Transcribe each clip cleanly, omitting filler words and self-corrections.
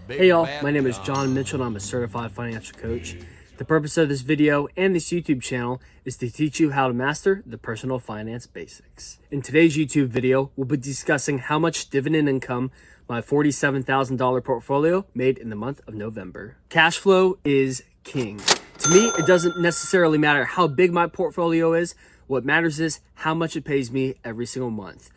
Hey y'all, my name is John Mitchell and I'm a certified financial coach. The purpose of this video and this YouTube channel is to teach you how to master the personal finance basics. In today's YouTube video, we'll be discussing how much dividend income my $47,000 portfolio made in the month of November. Cash flow is king. To me, it doesn't necessarily matter how big my portfolio is. What matters is how much it pays me every single month.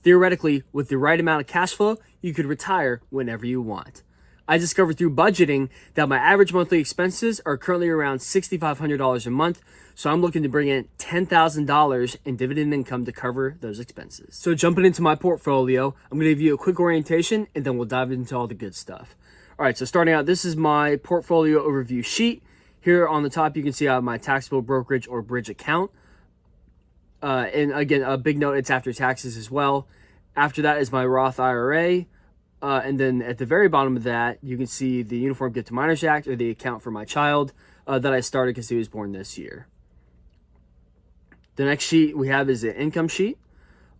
Theoretically, with the right amount of cash flow, you could retire whenever you want. I discovered through budgeting that my average monthly expenses are currently around $6,500 a month, so I'm looking to bring in $10,000 in dividend income to cover those expenses. So jumping into my portfolio, I'm going to give you a quick orientation and then we'll dive into all the good stuff. All right, so starting out, this is my portfolio overview sheet. Here on the top, you can see I have my taxable brokerage or bridge account. And again, a big note, it's after taxes as well. After that is my Roth IRA. And then at the very bottom of that, you can see the Uniform Gift to Minors Act, or the account for my child that I started because he was born this year. The next sheet we have is the income sheet.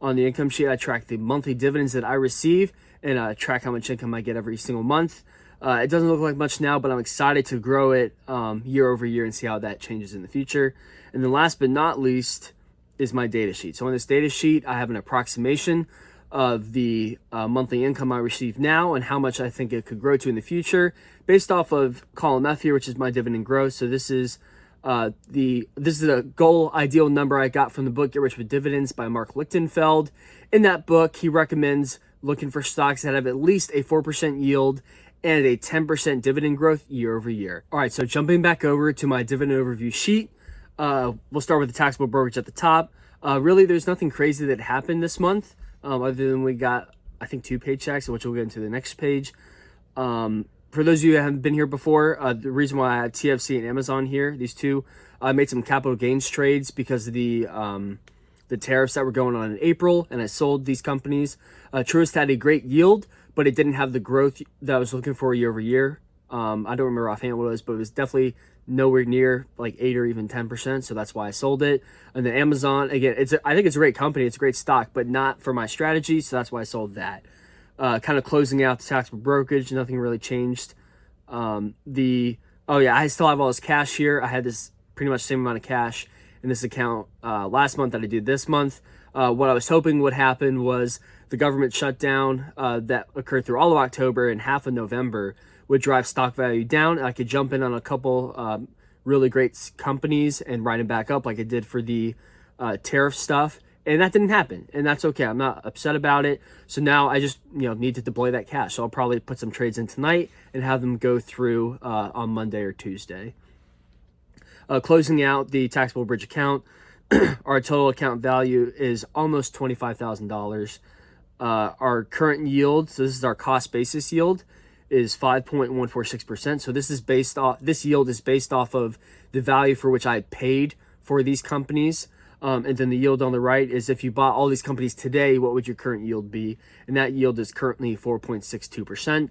On the income sheet, I track the monthly dividends that I receive and track how much income I get every single month. It doesn't look like much now, but I'm excited to grow it year over year and see how that changes in the future. And then last but not least is my data sheet. So on this data sheet, I have an approximation of the monthly income I receive now and how much I think it could grow to in the future based off of column F here, which is my dividend growth. So this is a goal ideal number I got from the book Get Rich with Dividends by Mark Lichtenfeld. In that book, he recommends looking for stocks that have at least a 4% yield and a 10% dividend growth year over year. All right, so jumping back over to my dividend overview sheet, we'll start with the taxable brokerage at the top. Really, there's nothing crazy that happened this month. Other than we got, I think, 2 paychecks, which we'll get into the next page. For those of you who haven't been here before, the reason why I have TFC and Amazon here, these two, I made some capital gains trades because of the tariffs that were going on in April, and I sold these companies. Truist had a great yield, but it didn't have the growth that I was looking for year over year. I don't remember offhand what it was, but it was definitely nowhere near like 8 or even 10%. So that's why I sold it. And then Amazon, again, I think it's a great company. It's a great stock, but not for my strategy. So that's why I sold that. Kind of closing out the taxable brokerage. Nothing really changed. Oh yeah, I still have all this cash here. I had this pretty much same amount of cash in this account last month that I did this month. What I was hoping would happen was the government shutdown that occurred through all of October and half of November would drive stock value down. I could jump in on a couple really great companies and ride them back up like I did for the tariff stuff. And that didn't happen. And that's okay. I'm not upset about it. So now I just need to deploy that cash. So I'll probably put some trades in tonight and have them go through on Monday or Tuesday. Closing out the taxable bridge account, our total account value is almost $25,000. Our current yield, so this is our cost basis yield, is 5.146%. So this yield is based off of the value for which I paid for these companies. And then the yield on the right is if you bought all these companies today, what would your current yield be? And that yield is currently 4.62%.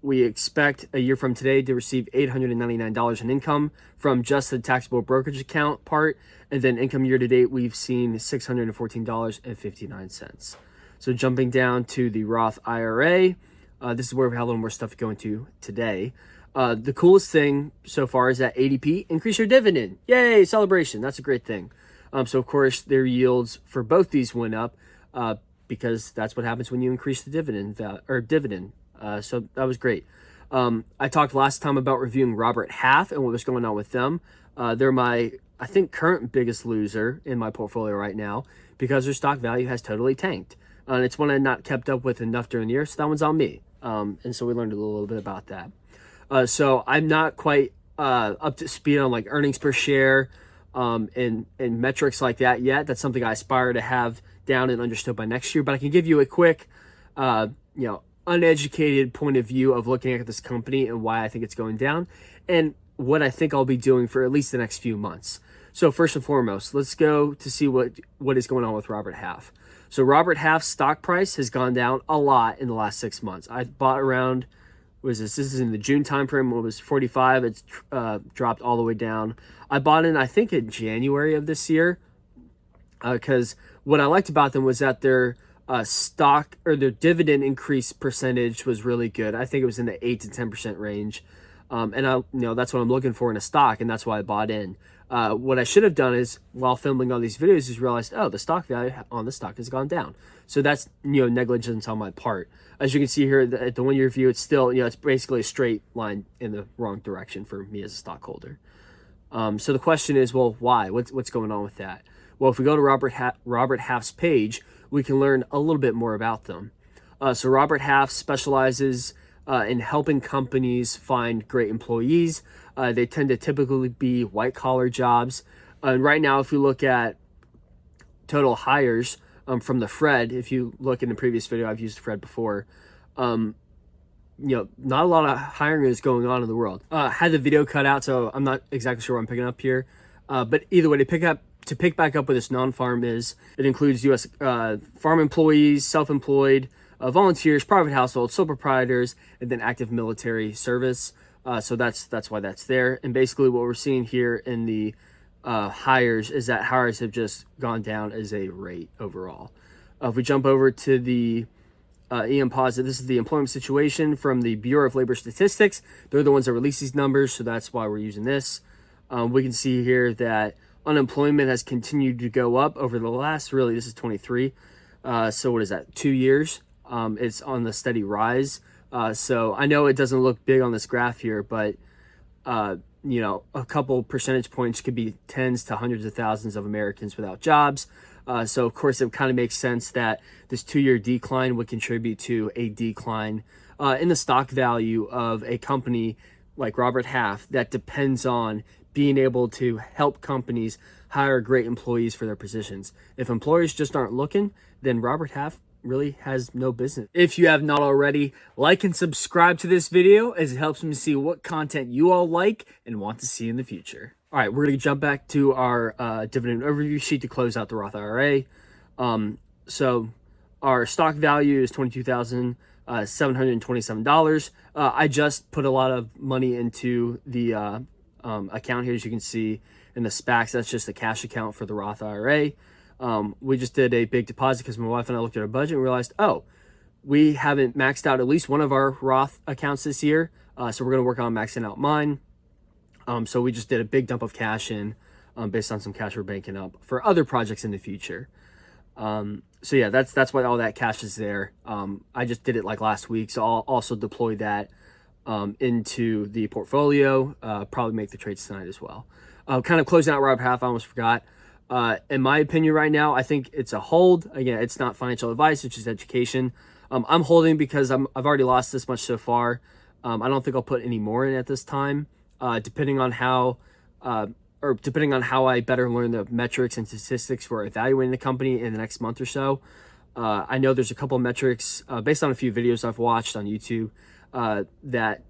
We expect a year from today to receive $899 in income from just the taxable brokerage account part. And then income year to date, we've seen $614.59. So jumping down to the Roth IRA, this is where we have a little more stuff to go into today. The coolest thing so far is that ADP increased your dividend. Yay, celebration. That's a great thing. So, of course, their yields for both these went up because that's what happens when you increase the dividend. So that was great. I talked last time about reviewing Robert Half and what was going on with them. They're my, I think, current biggest loser in my portfolio right now because their stock value has totally tanked. And it's one I not kept up with enough during the year, so that one's on me. And so we learned a little bit about that. So I'm not quite up to speed on like earnings per share and metrics like that yet. That's something I aspire to have down and understood by next year. But I can give you a quick, uneducated point of view of looking at this company and why I think it's going down and what I think I'll be doing for at least the next few months. So first and foremost, let's go to see what is going on with Robert Half. So Robert Half's stock price has gone down a lot in the last 6 months. I bought around, this is in the June timeframe when it was 45. It's dropped all the way down. I bought in, I think, in January of this year because what I liked about them was that their stock or the dividend increase percentage was really good. I think it was in the 8 to 10% range. That's what I'm looking for in a stock, and that's why I bought in. What I should have done is, while filming all these videos, is realized, oh, the stock value on the stock has gone down. So that's, negligence on my part. As you can see here, at the 1 year view, it's still, it's basically a straight line in the wrong direction for me as a stockholder. So the question is, well, why? What's going on with that? Well, if we go to Robert Half's page, we can learn a little bit more about them. So Robert Half specializes in helping companies find great employees. They tend to typically be white-collar jobs. And right now, if you look at total hires from the Fred, if you look in the previous video, I've used Fred before, not a lot of hiring is going on in the world. Had the video cut out, so I'm not exactly sure what I'm picking up here. But either way, to pick back up where this non-farm is, it includes U.S. Farm employees, self-employed, volunteers, private households, sole proprietors, and then active military service. So that's why that's there. And basically what we're seeing here in the hires is that hires have just gone down as a rate overall. If we jump over to the EM Positive, this is the employment situation from the Bureau of Labor Statistics. They're the ones that release these numbers, so that's why we're using this. We can see here that unemployment has continued to go up over the last, really, this is 23. So what is that, 2 years? It's on the steady rise. So I know it doesn't look big on this graph here, but a couple percentage points could be tens to hundreds of thousands of Americans without jobs. So of course it kind of makes sense that this 2-year decline would contribute to a decline in the stock value of a company like Robert Half that depends on being able to help companies hire great employees for their positions. If employers just aren't looking, then Robert Half really has no business. If you have not already, like and subscribe to this video, as it helps me see what content you all like and want to see in the future. All right, we're going to jump back to our dividend overview sheet to close out the Roth IRA. So our stock value is $22,727. I just put a lot of money into the account here, as you can see in the SPACs. That's just a cash account for the Roth IRA. We just did a big deposit because my wife and I looked at our budget and realized, oh, we haven't maxed out at least one of our Roth accounts this year. So we're going to work on maxing out mine. So we just did a big dump of cash in based on some cash we're banking up for other projects in the future. So yeah, that's why all that cash is there. I just did it like last week. So I'll also deploy that into the portfolio, probably make the trades tonight as well. Kind of closing out Robert Half, I almost forgot. In my opinion right now, I think it's a hold. Again, it's not financial advice, it's just education. I'm holding because I've already lost this much so far. I don't think I'll put any more in at this time. Depending on how I better learn the metrics and statistics for evaluating the company in the next month or so. I know there's a couple of metrics based on a few videos I've watched on YouTube that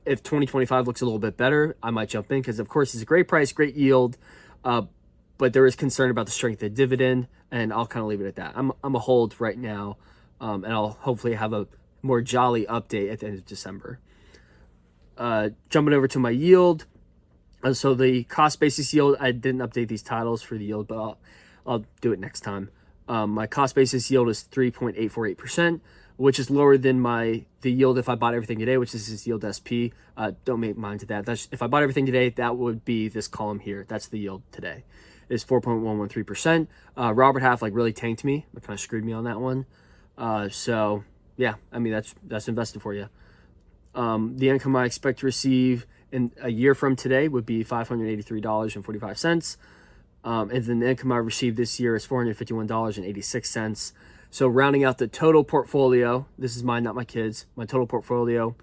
if 2025 looks a little bit better, I might jump in because, of course, it's a great price, great yield. But there is concern about the strength of the dividend, and I'll kind of leave it at that. I'm a hold right now, and I'll hopefully have a more jolly update at the end of December. Jumping over to my yield. So the cost basis yield, I didn't update these titles for the yield, but I'll do it next time. My cost basis yield is 3.848%, which is lower than the yield if I bought everything today, which is this yield SP. Don't make mind to that. If I bought everything today, that would be this column here. That's the yield today. Is 4.113%. Robert Half really tanked me. It kind of screwed me on that one. So yeah, I mean that's invested for you. The income I expect to receive in a year from today would be $583.45. And then the income I received this year is $451.86. So rounding out the total portfolio, this is mine, not my kids. My total portfolio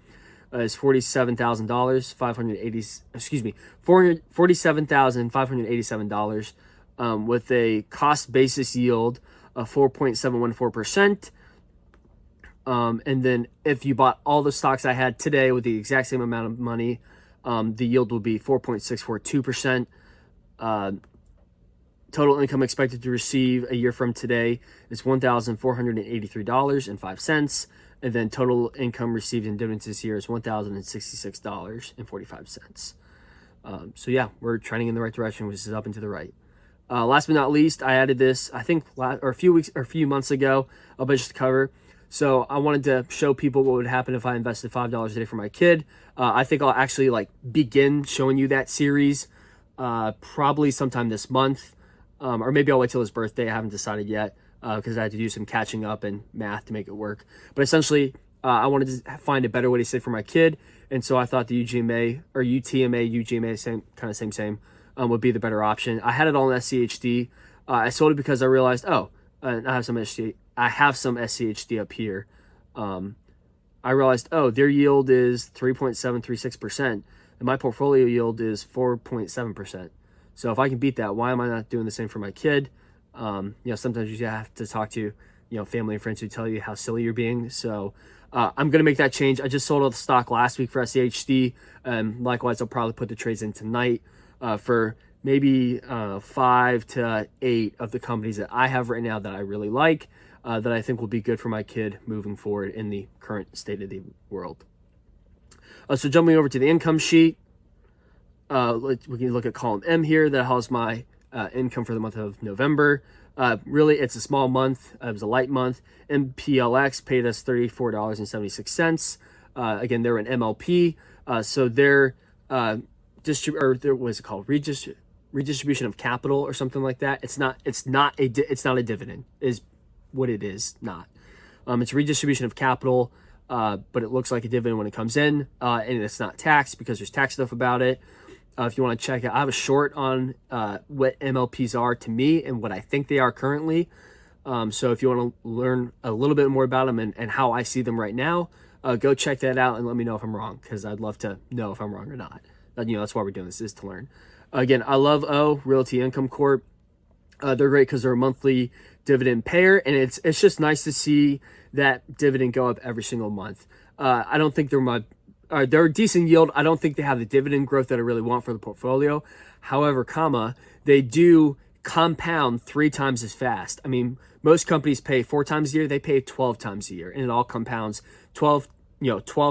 is $47,587 with a cost basis yield of 4.714%. And then if you bought all the stocks I had today with the exact same amount of money, the yield will be 4.642%. Total income expected to receive a year from today is $1,483.05. And then total income received in dividends this year is $1,066.45. So yeah, we're trending in the right direction, which is up and to the right. Last but not least, I added this, I think, a few months ago, a budget to cover. So I wanted to show people what would happen if I invested $5 a day for my kid. I think I'll actually begin showing you that series probably sometime this month, or maybe I'll wait till his birthday. I haven't decided yet because I had to do some catching up and math to make it work. But essentially, I wanted to find a better way to save for my kid, and so I thought the UGMA or UGMA, same, would be the better option. I had it all in SCHD. I sold it because I realized, I have some SCHD up here. I realized, their yield is 3.736%, and my portfolio yield is 4.7%. So if I can beat that, why am I not doing the same for my kid? Sometimes you have to talk to, family and friends who tell you how silly you're being. So I'm going to make that change. I just sold all the stock last week for SCHD. Likewise, I'll probably put the trades in tonight for maybe 5 to 8 of the companies that I have right now that I really like, that I think will be good for my kid moving forward in the current state of the world. So jumping over to the income sheet, we can look at column M here that has my income for the month of November. Really, it's a small month. It was a light month. MPLX paid us $34.76. Again, they're an MLP, so their what's it called? Redistribution of capital or something like that. It's not a dividend, is what it is not. It's redistribution of capital, but it looks like a dividend when it comes in, and it's not taxed because there's tax stuff about it. If you want to check it, I have a short on what MLPs are to me and what I think they are currently. So if you want to learn a little bit more about them and how I see them right now, go check that out and let me know if I'm wrong, because I'd love to know if I'm wrong or not. That's why we're doing this, is to learn. Again, I love Realty Income Corp. They're great because they're a monthly dividend payer, and it's just nice to see that dividend go up every single month. I don't think they're a decent yield. I don't think they have the dividend growth that I really want for the portfolio. However, they do compound 3 times as fast. I mean, most companies pay 4 times a year. They pay 12 times a year, and it all compounds 12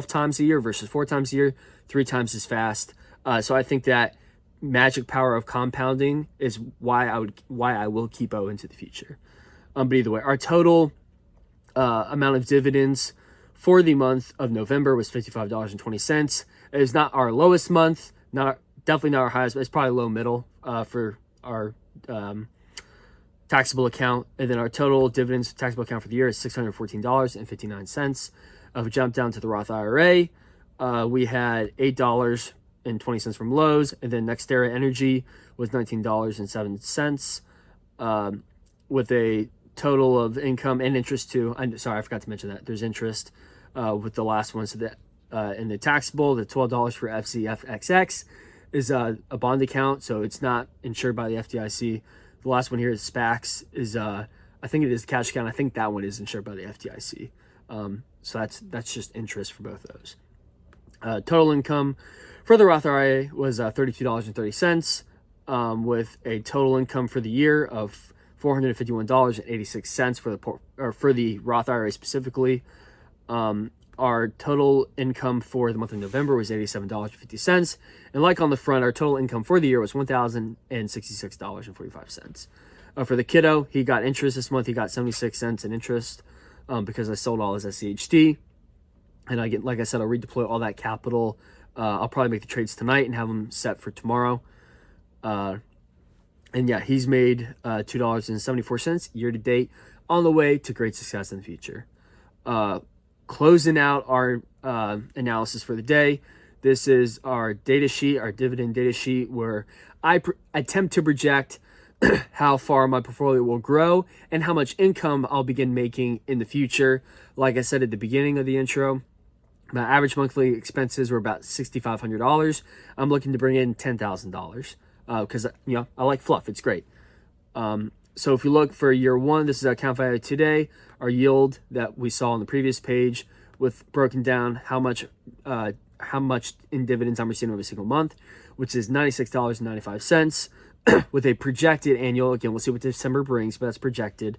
times a year versus 4 times a year, 3 times as fast. So I think that magic power of compounding is why I will keep O into the future. But either way, our total amount of dividends for the month of November was $55.20. It is not our lowest month, definitely not our highest, but it's probably low middle for our taxable account. And then our total dividends taxable account for the year is $614.59. If we jump down to the Roth IRA, we had $8.20 from Lowe's, and then NextEra Energy was $19.07, with a total of income and interest too. Sorry, I forgot to mention that there's interest with the last one. So that in the taxable, the $12 for FCFXX is a bond account, so it's not insured by the FDIC. The last one here is SPACs, is I think it is cash account. I think that one is insured by the FDIC. So that's just interest for both of those. Total income for the Roth IRA was $32.30, with a total income for the year of $451.86 for the Roth IRA specifically. Our total income for the month of November was $87.50, and like on the front, our total income for the year was $1,066.45. For the kiddo, he got interest this month. He got 76 cents in interest because I sold all his SCHD, and like I said, I'll redeploy all that capital. I'll probably make the trades tonight and have them set for tomorrow. And yeah, he's made $2.74 year to date, on the way to great success in the future. Closing out our analysis for the day, this is our data sheet, our dividend data sheet, where I attempt to project how far my portfolio will grow and how much income I'll begin making in the future. Like I said at the beginning of the intro, my average monthly expenses were about $6,500. I'm looking to bring in $10,000 because I like fluff. It's great. So if you look for year one, this is our account value today, our yield that we saw on the previous page, with broken down how much in dividends I'm receiving every single month, which is $96.95, with a projected annual. Again, we'll see what December brings, but that's projected.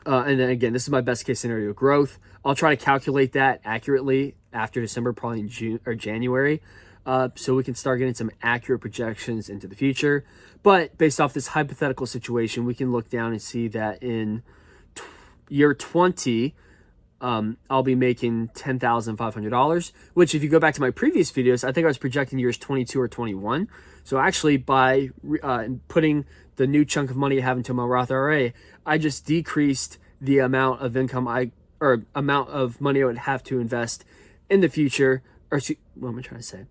And then again, this is my best case scenario growth. I'll try to calculate that accurately after December, probably in June or January. so we can start getting some accurate projections into the future. But based off this hypothetical situation, we can look down and see that in year 20, I'll be making $10,500, which if you go back to my previous videos, I think I was projecting years 22 or 21. So actually by putting the new chunk of money I have into my Roth IRA, I just decreased the amount of income amount of money I would have to invest in the future. Or what am I trying to say?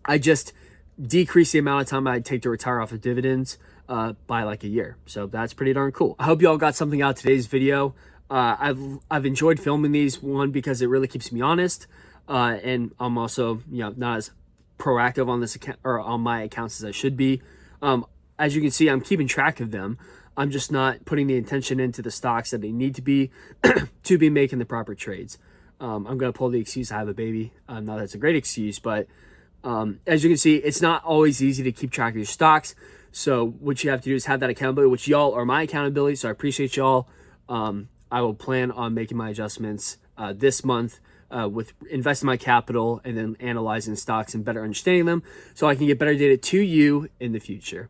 I just decreased the amount of time I'd take to retire off of dividends by like a year. So that's pretty darn cool. I hope you all got something out of today's video. I've enjoyed filming these, one, because it really keeps me honest, and I'm also, not as proactive on this account or on my accounts as I should be. As you can see, I'm keeping track of them. I'm just not putting the attention into the stocks that they need to be to be making the proper trades. I'm going to pull the excuse I have a baby. Not that it's a great excuse, but as you can see, it's not always easy to keep track of your stocks. So what you have to do is have that accountability, which y'all are my accountability. So I appreciate y'all. I will plan on making my adjustments this month with investing my capital and then analyzing stocks and better understanding them so I can get better data to you in the future.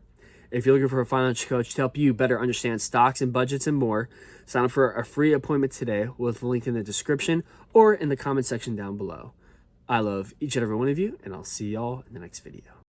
If you're looking for a financial coach to help you better understand stocks and budgets and more, sign up for a free appointment today with the link in the description or in the comment section down below. I love each and every one of you, and I'll see y'all in the next video.